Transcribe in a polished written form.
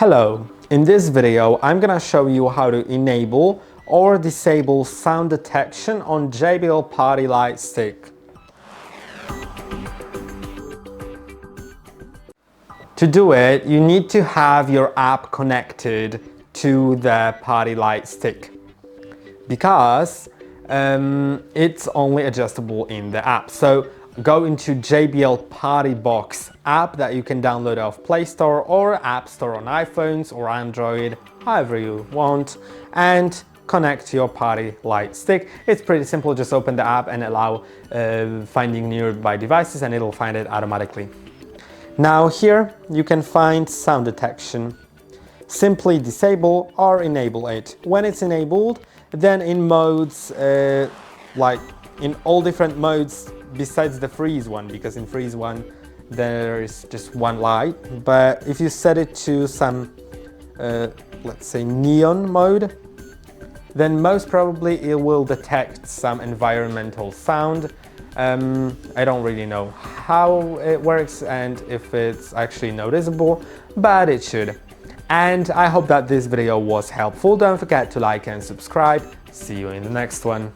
Hello, in this video I'm gonna show you how to enable or disable sound detection on JBL PartyLight Stick. To do it, you need to have your app connected to the PartyLight Stick because it's only adjustable in the app. So go into JBL PartyBox app that you can download off Play Store or App Store on iPhones or Android, however you want, and connect your PartyLight Stick. It's pretty simple, just open the app and allow finding nearby devices and it'll find it automatically. Now here you can find sound detection. Simply disable or enable it. When it's enabled, then in modes, like in all different modes besides the freeze one, because in freeze one there is just one light, but if you set it to some, let's say neon mode, then most probably it will detect some environmental sound. I don't really know how it works and if it's actually noticeable, but it should. And I hope that this video was helpful. Don't forget to like and subscribe. See you in the next one.